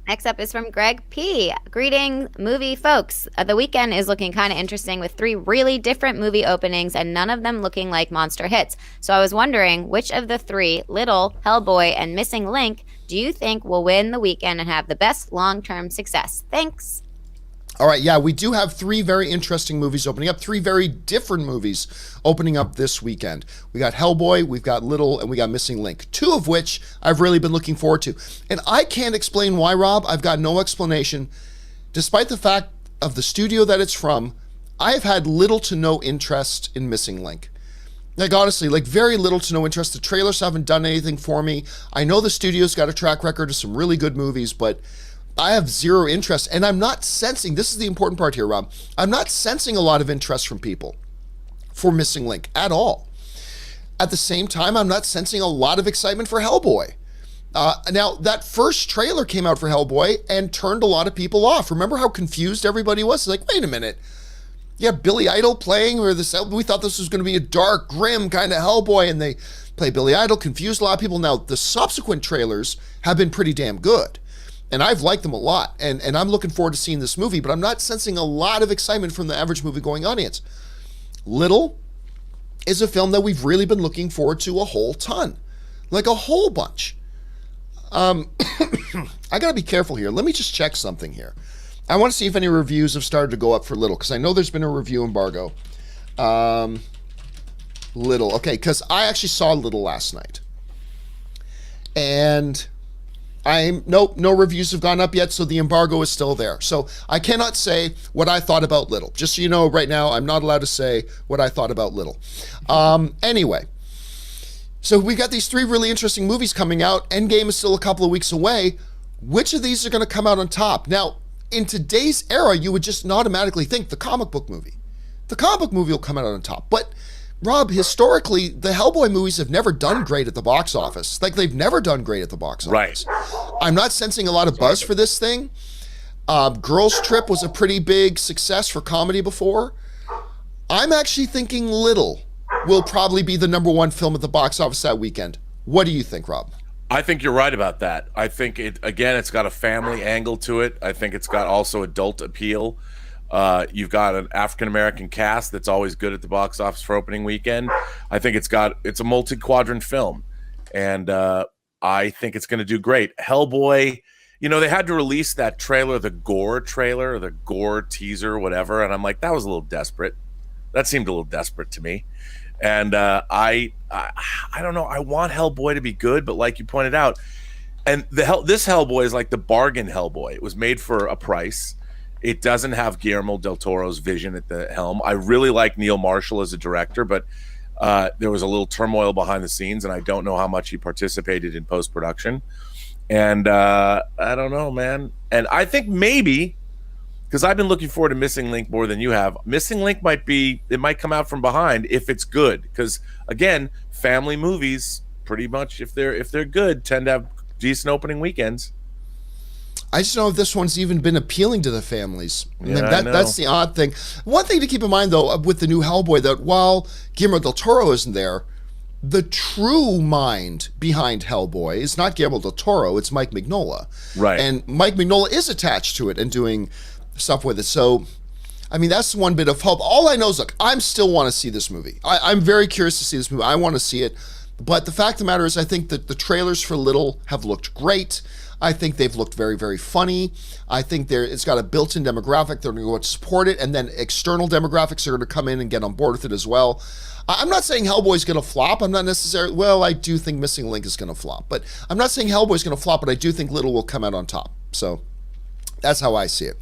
Next up is from Greg P. Greeting, movie folks. The weekend is looking kind of interesting with three really different movie openings and none of them looking like monster hits. So I was wondering, which of the three, Little, Hellboy, and Missing Link, do you think will win the weekend and have the best long-term success? Thanks. All right, yeah, we do have three very interesting movies opening up, three very different movies opening up this weekend. We got Hellboy, we've got Little, and we got Missing Link, two of which I've really been looking forward to. And I can't explain why, Rob. I've got no explanation. Despite the fact of the studio that it's from, I've had little to no interest in Missing Link. Like, honestly, like very little to no interest. The trailers haven't done anything for me. I know the studio's got a track record of some really good movies, but I have zero interest, and I'm not sensing, this is the important part here, Rob, I'm not sensing a lot of interest from people for Missing Link at all. At the same time, I'm not sensing a lot of excitement for Hellboy. Now, that first trailer came out for Hellboy and turned a lot of people off. Remember how confused everybody was? It's like, wait a minute. You have Billy Idol playing, or this? We thought this was going to be a dark, grim kind of Hellboy, and they play Billy Idol, confused a lot of people. Now, the subsequent trailers have been pretty damn good. And I've liked them a lot, and I'm looking forward to seeing this movie, but I'm not sensing a lot of excitement from the average movie-going audience. Little is a film that we've really been looking forward to a whole ton, like a whole bunch. I gotta be careful here. Let me just check something here. I want to see if any reviews have started to go up for Little, because I know there's been a review embargo. Little, okay, because I actually saw Little last night, and nope, no reviews have gone up yet, so the embargo is still there. So I cannot say what I thought about Little. Just so you know, right now, I'm not allowed to say what I thought about Little. Anyway, so we got these three really interesting movies coming out. Endgame is still a couple of weeks away. Which of these are going to come out on top? Now, in today's era, you would just automatically think the comic book movie. The comic book movie will come out on top. But Rob, historically, the Hellboy movies have never done great at the box office. Like, they've never done great at the box office. Right. I'm not sensing a lot of buzz for this thing. Girls Trip was a pretty big success for comedy before. I'm actually thinking Little will probably be the number one film at the box office that weekend. What do you think, Rob? I think you're right about that. I think it's got a family angle to it. I think it's got also adult appeal. You've got an African-American cast that's always good at the box office for opening weekend. I think it's a multi-quadrant film, and I think it's going to do great. Hellboy, they had to release that trailer, the gore trailer, or the gore teaser, whatever, and I'm like, that was a little desperate. That seemed a little desperate to me. And I don't know. I want Hellboy to be good, but like you pointed out, and this Hellboy is like the bargain Hellboy. It was made for a price. It doesn't have Guillermo del Toro's vision at the helm. I really like Neil Marshall as a director, but there was a little turmoil behind the scenes, and I don't know how much he participated in post-production. And I don't know, man. And I think maybe, because I've been looking forward to Missing Link more than you have, Missing Link might come out from behind if it's good. Because, again, family movies, pretty much, if they're good, tend to have decent opening weekends. I just don't know if this one's even been appealing to the families. Yeah, that's the odd thing. One thing to keep in mind, though, with the new Hellboy, that while Guillermo del Toro isn't there, the true mind behind Hellboy is not Guillermo del Toro, it's Mike Mignola. Right. And Mike Mignola is attached to it and doing stuff with it. So, I mean, that's one bit of hope. All I know is, look, I still want to see this movie. I'm very curious to see this movie. I want to see it. But the fact of the matter is, I think that the trailers for Little have looked great. I think they've looked very, very funny. I think it's got a built-in demographic. They're going to go and support it, and then external demographics are going to come in and get on board with it as well. I'm not saying Hellboy's going to flop. I'm not necessarily, well, I do think Missing Link is going to flop. But I'm not saying Hellboy's going to flop, but I do think Little will come out on top. So that's how I see it.